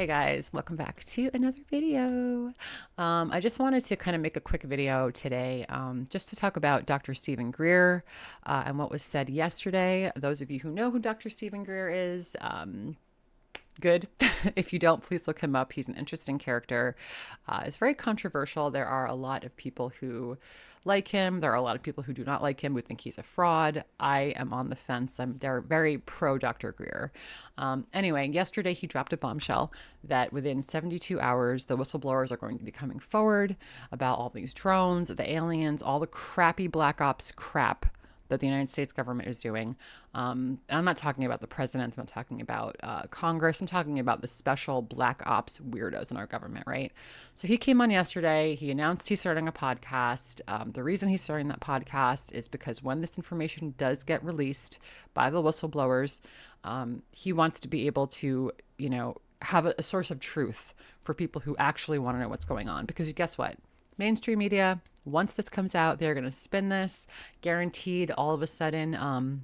Hey guys, welcome back to another video. I just wanted to kind of make a quick video today just to talk about Dr. Stephen Greer and what was said yesterday. Those of you who know who Dr. Stephen Greer is, good. If you don't, please look him up. He's an interesting character. It's very controversial. There are a lot of people who like him. There are a lot of people who do not like him, who think he's a fraud. I am on the fence. They're very pro Dr. Greer. Anyway, yesterday he dropped a bombshell that within 72 hours, the whistleblowers are going to be coming forward about all these drones, the aliens, all the crappy black ops crap that the United States government is doing. And I'm not talking about the president. I'm not talking about Congress. I'm talking about the special black ops weirdos in our government, right? So he came on yesterday. He announced he's starting a podcast. The reason he's starting that podcast is because when this information does get released by the whistleblowers, he wants to be able to, have a source of truth for people who actually want to know what's going on. Because guess what? Mainstream media, once this comes out, they're going to spin this. Guaranteed, all of a sudden,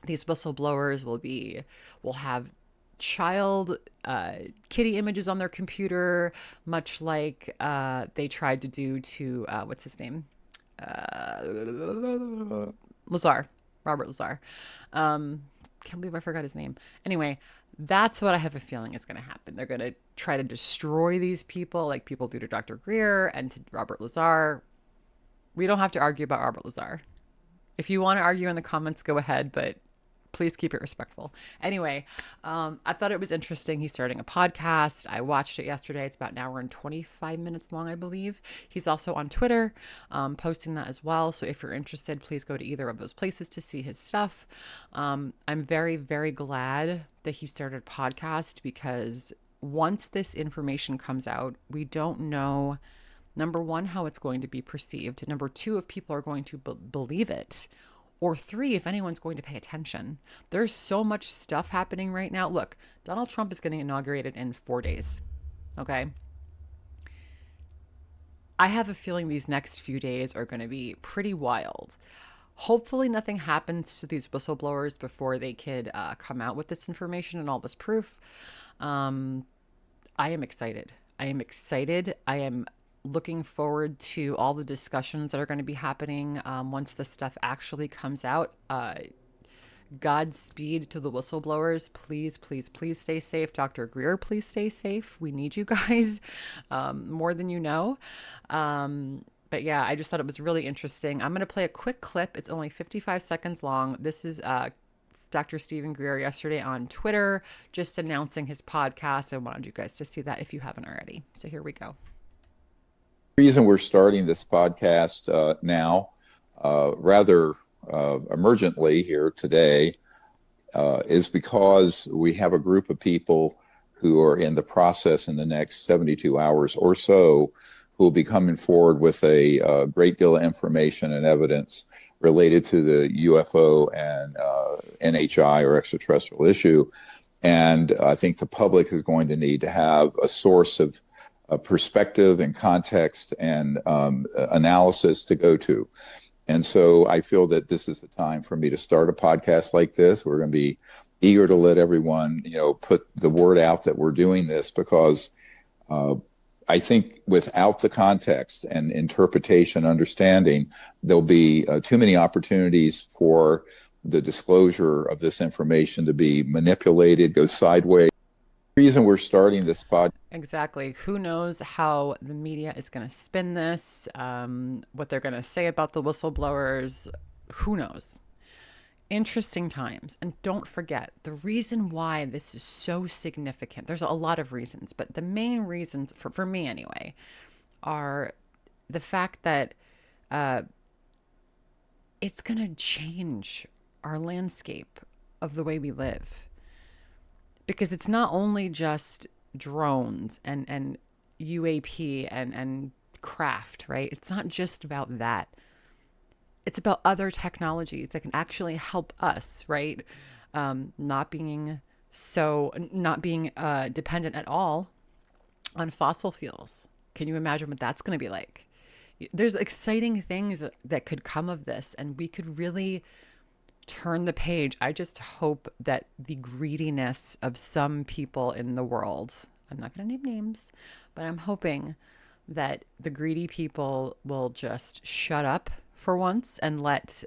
these whistleblowers will have child kitty images on their computer, much like they tried to do to what's his name, Lazar, Robert Lazar. Can't believe I forgot his name. Anyway, that's what I have a feeling is going to happen. They're going to try to destroy these people like people do to Dr. Greer and to Robert Lazar. We don't have to argue about Robert Lazar. If you want to argue in the comments, go ahead, but please keep it respectful. Anyway, I thought it was interesting. He's starting a podcast. I watched it yesterday. It's about an hour and 25 minutes long, I believe. He's also on Twitter, posting that as well. So if you're interested, please go to either of those places to see his stuff. I'm very, very glad that he started a podcast because once this information comes out, we don't know, number one, how it's going to be perceived. Number two, if people are going to believe it. Or three, if anyone's going to pay attention. There's so much stuff happening right now. Look, Donald Trump is getting inaugurated in 4 days. Okay. I have a feeling these next few days are going to be pretty wild. Hopefully nothing happens to these whistleblowers before they could come out with this information and all this proof. I am excited. I am looking forward to all the discussions that are going to be happening once this stuff actually comes out. Godspeed to the whistleblowers. Please, please, please stay safe. Dr. Greer, please stay safe. We need you guys more than you know. But yeah, I just thought it was really interesting. I'm going to play a quick clip. It's only 55 seconds long. This is Dr. Stephen Greer yesterday on Twitter, just announcing his podcast. I wanted you guys to see that if you haven't already. So here we go. The reason we're starting this podcast now, rather emergently here today, is because we have a group of people who are in the process in the next 72 hours or so who will be coming forward with a great deal of information and evidence related to the UFO and NHI or extraterrestrial issue. And I think the public is going to need to have a source of perspective and context and analysis to go to. And so I feel that this is the time for me to start a podcast like this. We're going to be eager to let everyone, put the word out that we're doing this because I think without the context and interpretation, understanding, there'll be too many opportunities for the disclosure of this information to be manipulated, go sideways. Reason we're starting this podcast. Exactly. Who knows how the media is going to spin this, what they're going to say about the whistleblowers. Who knows? Interesting times. And don't forget, the reason why this is so significant, there's a lot of reasons, but the main reasons, for me anyway, are the fact that it's going to change our landscape of the way we live. Because it's not only just drones and UAP and craft, right? It's not just about that. It's about other technologies that can actually help us, right? Not being dependent at all on fossil fuels. Can you imagine what that's going to be like? There's exciting things that could come of this, and we could really turn the page. I just hope that the greediness of some people in the world, I'm not going to name names, but I'm hoping that the greedy people will just shut up for once and let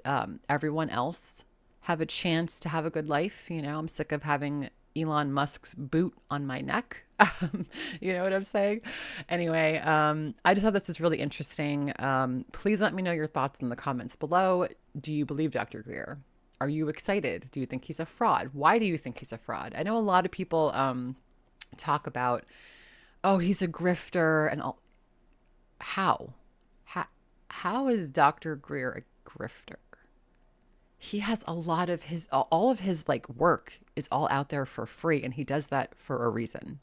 everyone else have a chance to have a good life. I'm sick of having Elon Musk's boot on my neck. You know what I'm saying? Anyway, I just thought this was really interesting. Please let me know your thoughts in the comments below. Do you believe Dr. Greer? Are you excited? Do you think he's a fraud? Why do you think he's a fraud? I know a lot of people talk about, oh, he's a grifter and all. How? How, how is Dr. Greer a grifter? He has a lot of his, all of his like work is all out there for free, and he does that for a reason.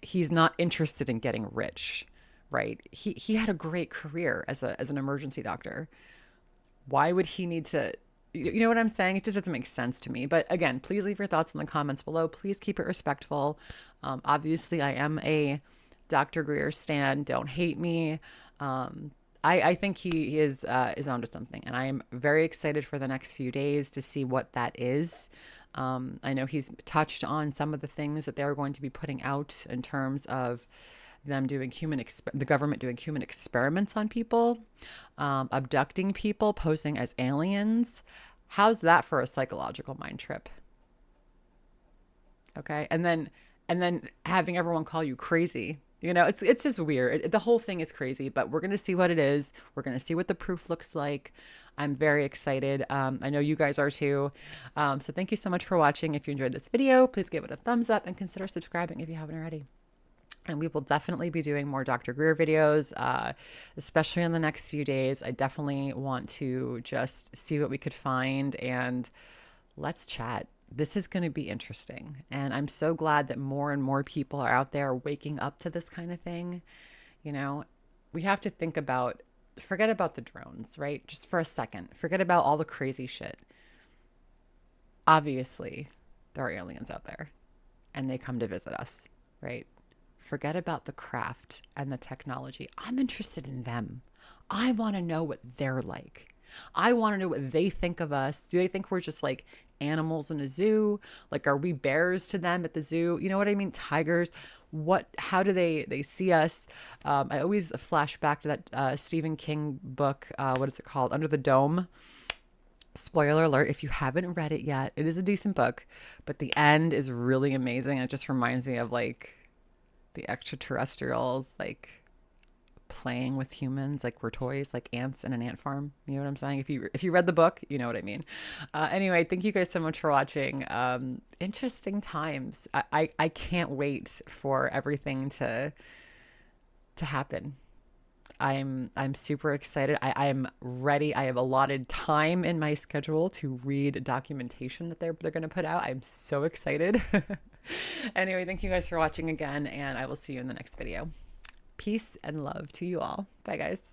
He's not interested in getting rich, right? He had a great career as an emergency doctor. Why would he need to? You know what I'm saying? It just doesn't make sense to me. But again, please leave your thoughts in the comments below. Please keep it respectful. Obviously, I am a Dr. Greer stan. Don't hate me. I think he is onto something, and I am very excited for the next few days to see what that is. I know he's touched on some of the things that they're going to be putting out in terms of them doing the government doing human experiments on people, abducting people, posing as aliens. How's that for a psychological mind trip? Okay, and then having everyone call you crazy. It's just weird. The whole thing is crazy, but we're gonna see what it is. We're gonna see what the proof looks like. I'm very excited. I know you guys are too. So thank you so much for watching. If you enjoyed this video, please give it a thumbs up and consider subscribing if you haven't already. And we will definitely be doing more Dr. Greer videos, especially in the next few days. I definitely want to just see what we could find, and let's chat. This is going to be interesting. And I'm so glad that more and more people are out there waking up to this kind of thing. We have to think about, forget about the drones, right? Just for a second. Forget about all the crazy shit. Obviously, there are aliens out there and they come to visit us, right? Forget about the craft and the technology. I'm interested in them. I want to know what they're like. I want to know what they think of us. Do they think we're just like animals in a zoo? Like, are we bears to them at the zoo? You know what I mean? Tigers. How do they see us? I always flash back to that Stephen King book. What is it called? Under the Dome. Spoiler alert, if you haven't read it yet, it is a decent book, but the end is really amazing. It just reminds me of like the extraterrestrials, like playing with humans like we're toys, like ants in an ant farm. You know what I'm saying? If you read the book, you know what I mean. Anyway, thank you guys so much for watching. Interesting times. I can't wait for everything to happen. I'm super excited. I'm ready. I have allotted time in my schedule to read documentation that they're going to put out. I'm so excited. Anyway, thank you guys for watching again, and I will see you in the next video. Peace and love to you all. Bye, guys.